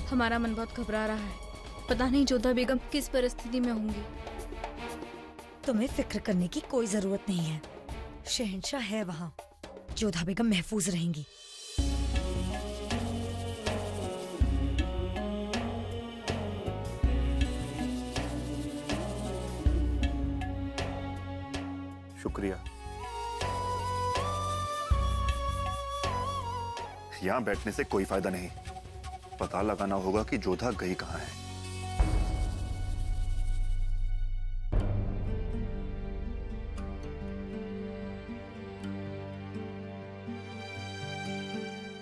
हमारा मन बहुत घबरा रहा है। पता नहीं जोधा बेगम किस परिस्थिति में होंगी। तुम्हें फिक्र करने की कोई जरूरत नहीं है। शहंशाह है वहाँ, जोधा बेगम महफूज रहेंगी। शुक्रिया। यहाँ बैठने से कोई फायदा नहीं, पता लगाना होगा कि जोधा गई कहाँ है।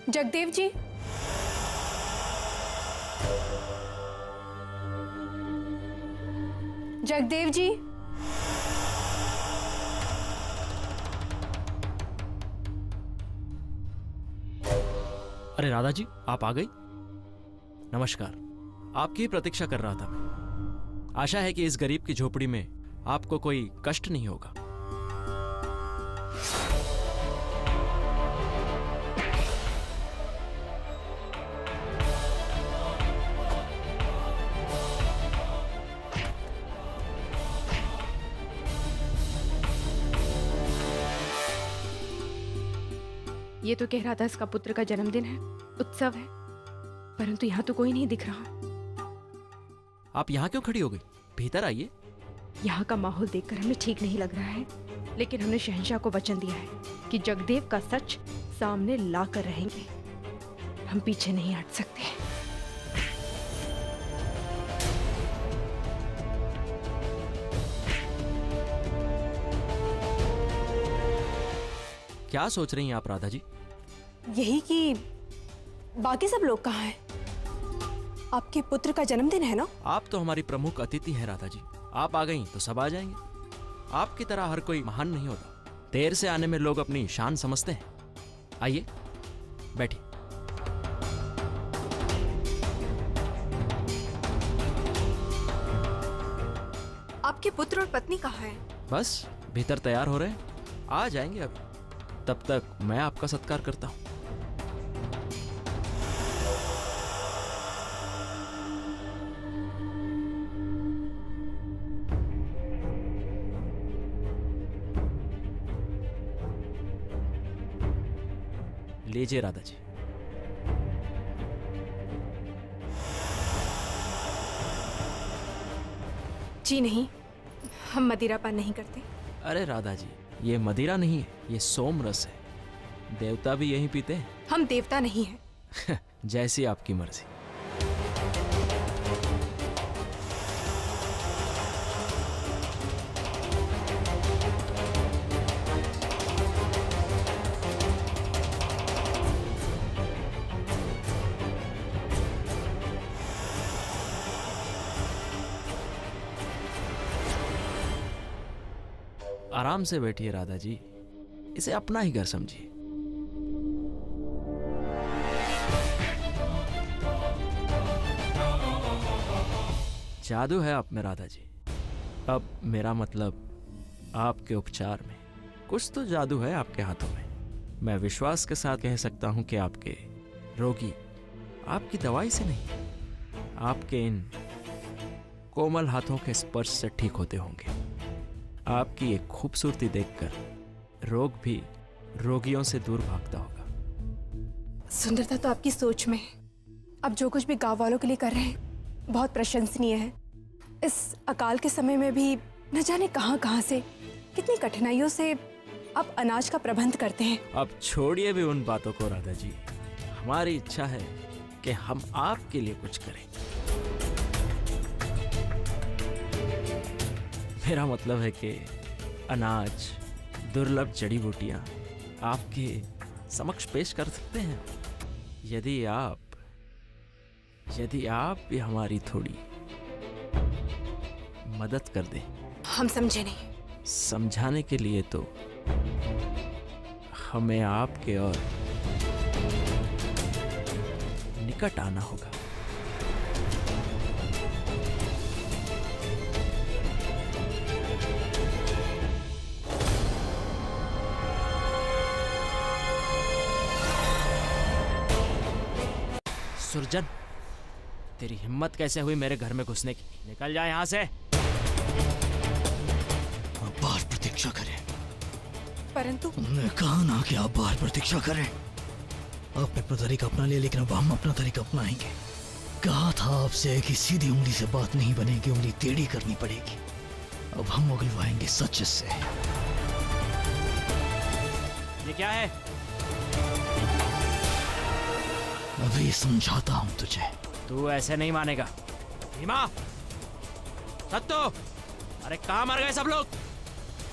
जगदेव जी, जगदेव जी, अरे राधा जी, आप आ गई। नमस्कार, आपकी ही प्रतीक्षा कर रहा था मैं। आशा है कि इस गरीब की झोपड़ी में आपको कोई कष्ट नहीं होगा। ये तो कह रहा था इसका पुत्र का जन्मदिन है, उत्सव है, परंतु यहाँ तो कोई नहीं दिख रहा। आप यहाँ क्यों खड़ी हो गई? भीतर आइए। यहाँ का माहौल देखकर हमें ठीक नहीं लग रहा है, लेकिन हमने शहंशाह को वचन दिया है कि जगदेव का सच सामने ला कर रहेंगे। हम पीछे नहीं हट सकते। क्या सोच रही हैं आप राधा जी? यही कि बाकी सब लोग कहाँ हैं? आपके पुत्र का जन्मदिन है ना? आप तो हमारी प्रमुख अतिथि हैं राधा जी। आप आ गई तो सब आ जाएंगे। आपकी तरह हर कोई महान नहीं होता। देर से आने में लोग अपनी शान समझते हैं। आइए, बैठिए। आपके पुत्र और पत्नी कहाँ हैं? बस भीतर तैयार हो रहे हैं, आ जाएंगे अभी। तब तक मैं आपका सत्कार करता हूं। लीजिए राधा जी। जी नहीं, हम मदिरापान नहीं करते। अरे राधा जी, ये मदिरा नहीं है, ये सोम रस है। देवता भी यही पीते हैं। हम देवता नहीं हैं। जैसी आपकी मर्जी। आराम से बैठिए राधा जी, इसे अपना ही घर समझिए। जादू है आप में राधा जी। अब मेरा मतलब आपके उपचार में कुछ तो जादू है आपके हाथों में। मैं विश्वास के साथ कह सकता हूं कि आपके रोगी आपकी दवाई से नहीं, आपके इन कोमल हाथों के स्पर्श से ठीक होते होंगे। आपकी एक खूबसूरती देखकर रोग भी रोगियों से दूर भागता होगा। सुंदरता तो आपकी सोच में है। अब जो कुछ भी गांव वालों के लिए कर रहे हैं बहुत प्रशंसनीय है। इस अकाल के समय में भी न जाने कहां कहां से कितनी कठिनाइयों से आप अनाज का प्रबंध करते हैं। अब छोड़िए भी उन बातों को राधा जी। हमारी इच्छा है कि हम आपके लिए कुछ करें। मेरा मतलब है कि अनाज, दुर्लभ जड़ी बूटियां आपके समक्ष पेश कर सकते हैं। यदि आप भी हमारी थोड़ी मदद कर दें। हम समझे नहीं। समझाने के लिए तो हमें आपके और निकट आना होगा। सुरजन, तेरी हिम्मत कैसे हुई मेरे घर में घुसने की? निकल जा यहाँ से। आप बाहर प्रतीक्षा करें। परंतु उन्होंने कहा ना कि आप बाहर प्रतीक्षा करें। आपने अपना तरीका अपना लिया, लेकिन अब हम अपना तरीका अपनाएंगे। कहा था आपसे कि सीधी उंगली से बात नहीं बनेगी, उंगली टेढ़ी करनी पड़ेगी। अब हम उगलवाएंगे सच से। ये क्या है? अभी समझाता हूं तुझे। तू ऐसे नहीं मानेगा। भीमा, सत्तो, अरे कहाँ मर गए सब लोग?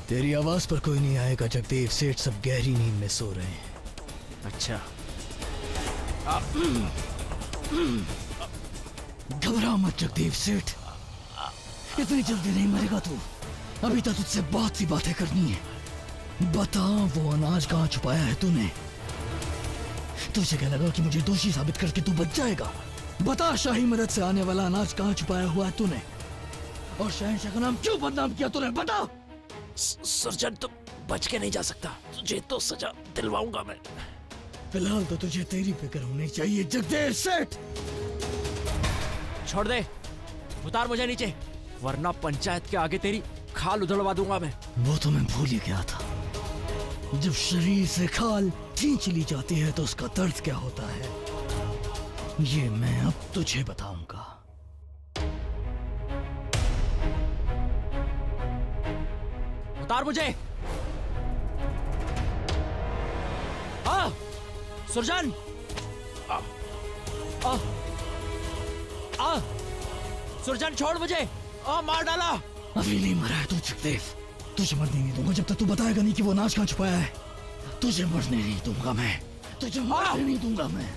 तेरी आवाज पर कोई नहीं आएगा जगदेव सेठ, सब गहरी नींद में सो रहे हैं। अच्छा, घबरा मत जगदेव सेठ, इतनी जल्दी नहीं मरेगा तू। अभी तक तुझसे बहुत सी बातें करनी है। बता वो अनाज कहाँ छुपाया है तूने? तुझे क्या लगा कि मुझे दोषी साबित करके तू बच जाएगा? बता शाही मदद से आने वाला अनाज कहाँ छुपाया हुआ है तूने, और शहंशाह का नाम क्यों बदनाम किया तूने? बता। सर्जन, तो बच के नहीं जा सकता, तुझे तो सजा दिलवाऊंगा मैं। फिलहाल तो तुझे तेरी फिक्र होनी चाहिए जगदेव सेठ। छोड़ दे, उतार मुझे नीचे, वरना पंचायत के आगे तेरी खाल उधड़वा दूंगा मैं। वो तो मैं भूल ही गया था। जब शरीर से खाल खींच ली जाती है तो उसका दर्द क्या होता है, ये मैं अब तुझे बताऊंगा। उतार मुझे। सुरजन, सुरजन छोड़ मुझे। मार डाला। अभी नहीं मरा है तू जगदेव, तुझे मरने नहीं दूंगा जब तक तू बताएगा नहीं कि वो अनाज कहाँ छुपाया है। तुझे मरने नहीं दूंगा मैं, तुझे मरने नहीं दूंगा मैं।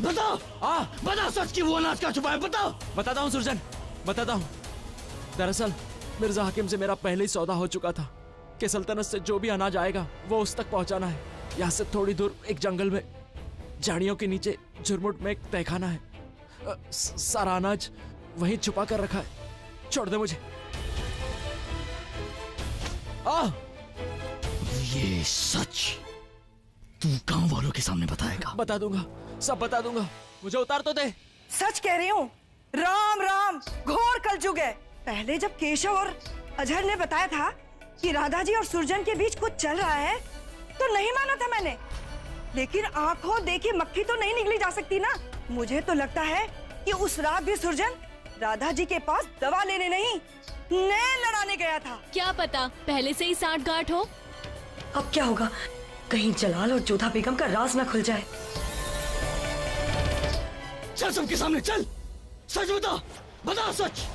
बता, बता सच कि वो अनाज कहाँ छुपाया, बता। बताता हूँ सुरजन, बताता हूँ। दरअसल मिर्जा हाकिम से मेरा पहले ही सौदा हो चुका था कि सल्तनत से जो भी अनाज आएगा वो उस तक पहुंचाना है। यहाँ से थोड़ी दूर एक जंगल में झाड़ियों के नीचे झुरमुट में एक तहखाना है। सारा अनाज वहीं छुपा कर रखा है। छोड़ दे मुझे। ये सच तू गांव वालों के सामने बताएगा? बता दूंगा, सब बता दूंगा, मुझे उतार तो दे। सच कह रही हूँ। राम राम, घोर कलयुग है। पहले जब केशव और अजहर ने बताया था कि राधा जी और सुरजन के बीच कुछ चल रहा है तो नहीं माना था मैंने, लेकिन आंखों देखी मक्खी तो नहीं निकली जा सकती ना। मुझे तो लगता है कि उस रात भी सुरजन राधा जी के पास दवा लेने नहीं, नैन लड़ाने गया था। क्या पता पहले से ही साठ गांठ हो। अब क्या होगा, कहीं जलाल और जोधा बेगम का राज ना खुल जाए। चल सबके सामने चल, सच बता, बता सच।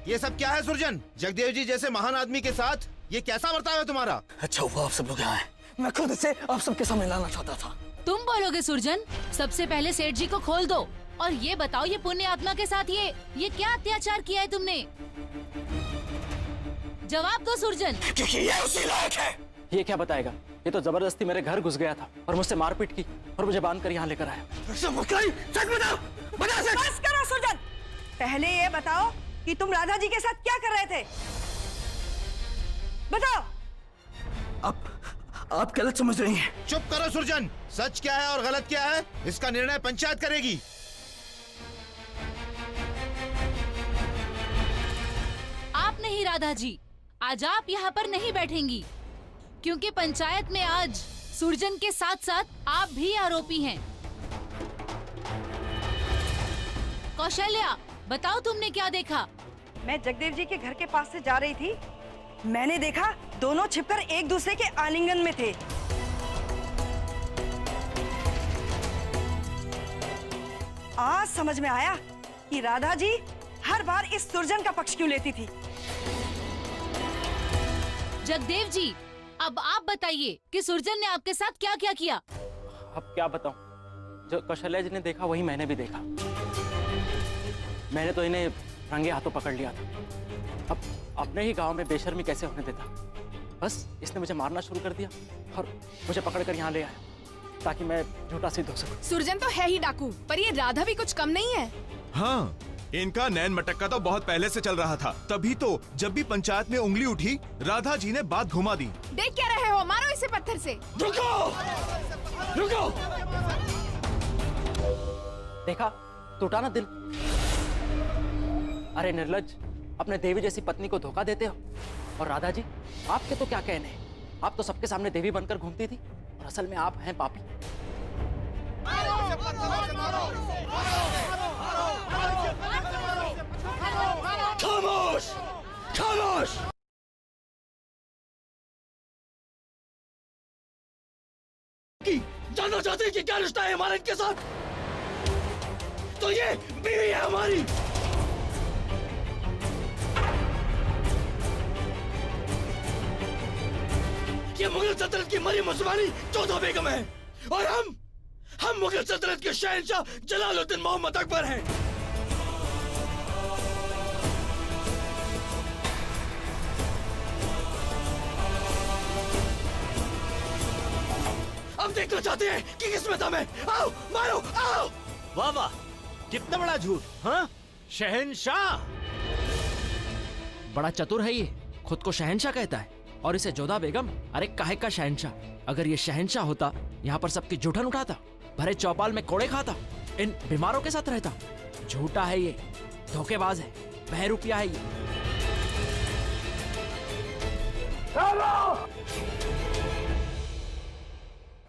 ये सब क्या है सुरजन? जगदेव जी जैसे महान आदमी के साथ ये कैसा बर्ताव है तुम्हारा? अच्छा हुआ आप सब लोग यहाँ आए, मैं खुद से आप सबके सामने लाना चाहता था। तुम बोलोगे सुरजन? सबसे पहले सेठ जी को खोल दो और ये बताओ ये पुण्य आत्मा के साथ ये क्या अत्याचार किया है तुमने? जवाब दो सुरजन। क्योंकि ये उसी लायक है। ये क्या बताएगा? ये तो जबरदस्ती मेरे घर घुस गया था और मुझसे मारपीट की और मुझे बांध कर यहाँ लेकर आया। सच बताओ, बता सच। बस करो सुरजन, पहले ये बताओ कि तुम राधा जी के साथ क्या कर रहे थे? बताओ। आप गलत समझ रही हैं। चुप करो सुरजन, सच क्या है और गलत क्या है इसका निर्णय पंचायत करेगी। आप नहीं राधा जी, आज आप यहाँ पर नहीं बैठेंगी क्योंकि पंचायत में आज सुरजन के साथ साथ आप भी आरोपी हैं। कौशल्या, बताओ तुमने क्या देखा? मैं जगदेव जी के घर के पास से जा रही थी, मैंने देखा दोनों छिपकर एक दूसरे के आलिंगन में थे। आज समझ में आया कि राधा जी हर बार इस सुरजन का पक्ष क्यों लेती थी। जगदेव जी, अब आप बताइए कि सुरजन ने आपके साथ क्या क्या किया? अब क्या बताऊं? जो कौशल्या जी ने देखा वही मैंने भी देखा। मैंने तो इन्हें रंगे हाथों पकड़ लिया था। अब अपने ही गांव में बेशर्मी कैसे होने देता? बस इसने मुझे मारना शुरू कर दिया और मुझे पकड़कर यहाँ ले आया ताकि मैं झूठा सिद्ध हो सकूं। सुरजन तो है ही डाकू, पर ये राधा भी कुछ कम नहीं है। हाँ, इनका नैन मटक्का तो बहुत पहले से चल रहा था। तभी तो जब भी पंचायत में उंगली उठी राधा जी ने बात घुमा दी। देख क्या रहे हो, मारो इसे पत्थर से। रुको, रुको। देखा, टूटा ना दिल। अरे निर्लज्ज, अपने देवी जैसी पत्नी को धोखा देते हो। और राधा जी, आपके तो क्या कहने हैं, आप तो सबके सामने देवी बनकर घूमती थी और असल में आप हैं पापी। खामोश, खामोश। जानना चाहते हैं कि क्या रिश्ता है हमारा इनके साथ? तो ये बीवी है हमारी। ये मुगल सल्तनत की मरी मुसलमानी जोधा बेगम है और हम मुगल सल्तनत के शहंशाह जलालुद्दीन मोहम्मद अकबर हैं। अब देखना चाहते हैं कि किसमें दम है। आओ मारो, आओ। वाह वाह, कितना बड़ा झूठ। हाँ, शहंशाह। बड़ा चतुर है ये, खुद को शहंशाह कहता है और इसे जोधा बेगम। अरे काहे का शहंशाह? अगर ये शहंशाह होता, यहाँ पर सबकी जूठन उठाता, भरे चौपाल में कोड़े खाता, इन बीमारों के साथ रहता। झूठा है ये, धोखेबाज है, बहरूपिया है ये।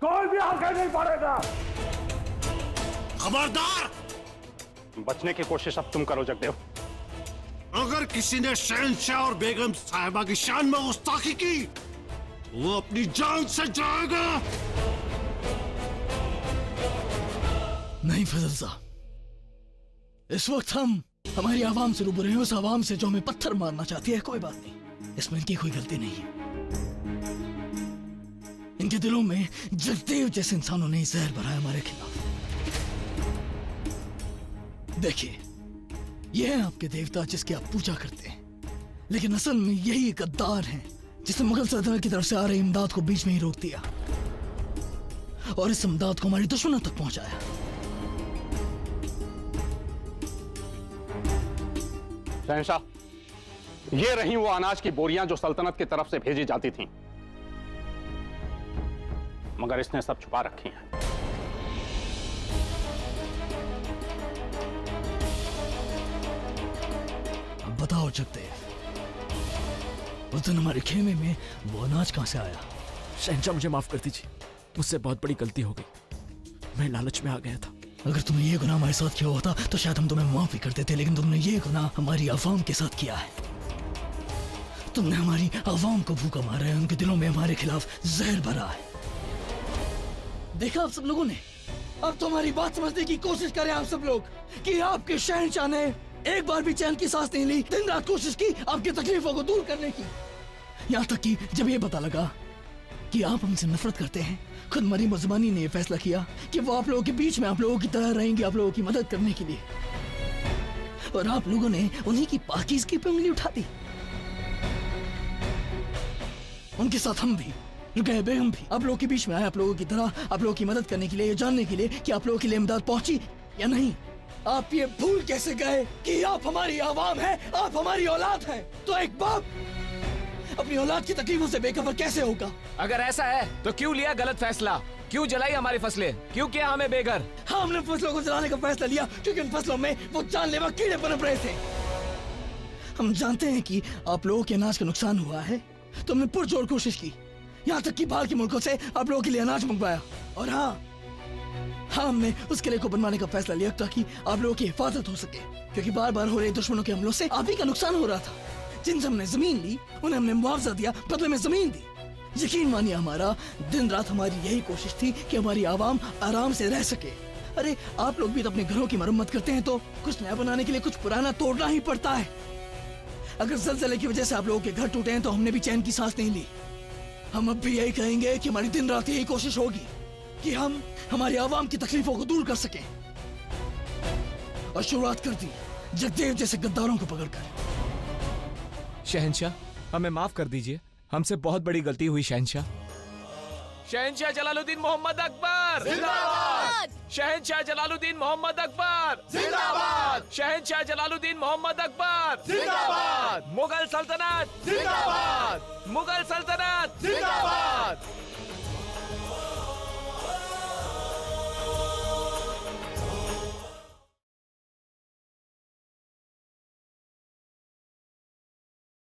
कोई भी आगे नहीं बढ़ेगा। खबरदार! बचने की कोशिश अब तुम करो जगदेव। अगर किसी ने शहंशाह और बेगम साहिबा की शान में गुस्ताखी की, वो अपनी जान से जाएगा। नहीं फजल साहब, इस वक्त हम हमारी आवाम से रूबरू हैं, उस आवाम से जो हमें पत्थर मारना चाहती है। कोई बात नहीं, इसमें इनकी कोई गलती नहीं है। इनके दिलों में जगदेव जैसे इंसानों ने जहर भरा है हमारे खिलाफ। देखिए, ये है आपके देवता जिसकी आप पूजा करते हैं, लेकिन असल में यही गद्दार हैं जिसने मुगल सल्तनत की तरफ से आ रही इमदाद को बीच में ही रोक दिया और इस इमदाद को हमारी दुश्मनों तक पहुंचाया। शहंशाह, ये रही वो अनाज की बोरियां जो सल्तनत की तरफ से भेजी जाती थीं, मगर इसने सब छुपा रखी हैं। अब बताओ जगदेव, उस दिन हमारे खेमे में वो अनाज कहां से आया? शहंशाह, मुझे माफ कर दीजिए, मुझसे बहुत बड़ी गलती हो गई। मैं लालच में आ गया था। अगर तुमने ये गुनाह हमारे साथ किया होता तो शायद हम तुम्हें माफ भी कर देते, लेकिन तुमने ये गुनाह हमारी आवाम के साथ किया है। तुमने हमारी आवाम को भूखा मारा है, उनके दिलों में हमारे खिलाफ जहर भरा है। देखा आप सब लोगों ने? अब तो हमारी बात समझने की कोशिश करें आप सब लोग कि आपके शहंशाह ने एक बार भी चैन की सांस नहीं ली, दिन रात कोशिश की आपकी तकलीफों को दूर करने की। यहाँ तक कि जब ये पता लगा कि आप हमसे नफरत करते हैं, खुद मरी मुज़मानी ने यह फैसला किया कि वो आप लोगों के बीच में आप लोगों की तरह रहेंगे, आप लोगों की मदद करने के लिए। और आप लोगों ने उन्हीं की पाकीज़गी पे उंगली उठा दी। उनके साथ हम भी, रुकैया बेगम भी आप लोगों के बीच में आए, आप लोगों की तरह आप लोगों की मदद करने के लिए, ये जानने के लिए कि आप लोगों के लिए इमदाद पहुंची या नहीं। आप ये भूल कैसे गए कि आप हमारी आवाम है, आप हमारी औलाद है? तो एक बाप अपनी औलाद की तकलीफों से बेखबर कैसे होगा? अगर ऐसा है तो क्यों लिया गलत फैसला? क्यों जलाई हमारी फसलें? क्यों किया हमें बेघर? हाँ, हमने फसलों को जलाने का फैसला लिया क्योंकि उन फसलों में वो जानलेवा कीड़े पनप रहे थे। हम जानते हैं कि आप लोगों के अनाज का नुकसान हुआ है, तो हमने पुरजोर कोशिश की, यहाँ तक कि बाहर के मुल्कों से आप लोगों के लिए अनाज मंगवाया। और हाँ, हमने उस किले को बनवाने का फैसला लिया ताकि आप लोगों की हिफाजत हो सके, क्योंकि बार बार हो रहे दुश्मनों के हमलों से आप ही का नुकसान हो रहा था। जिनसे हमने जमीन ली उन्हें हमने मुआवजा दिया, बदले में जमीन दी। यकीन मानिए, हमारा दिन रात हमारी यही कोशिश थी कि हमारी आवाम आराम से रह सके। अरे आप लोग भी तो अपने घरों की मरम्मत करते हैं, तो कुछ नया बनाने के लिए कुछ पुराना तोड़ना ही पड़ता है। अगर ज़लज़ले की वजह से आप लोगों के घर टूटे हैं तो हमने भी चैन की सांस नहीं ली। हम अब भी यही कहेंगे कि हमारी दिन रात यही कोशिश होगी कि हम हमारी आवाम की तकलीफों को दूर कर सकें। और शुरुआत कर दी जगदेव जैसे गद्दारों को पकड़कर। शहंशाह, हमें माफ कर दीजिए, हमसे बहुत बड़ी गलती हुई शहंशाह। शहंशाह जलालुद्दीन मोहम्मद अकबर जिंदाबाद! शहंशाह जलालुद्दीन मोहम्मद अकबर जिंदाबाद! शहंशाह जलालुद्दीन मोहम्मद अकबर जिंदाबाद! मुगल सल्तनत जिंदाबाद! मुगल सल्तनत जिंदाबाद!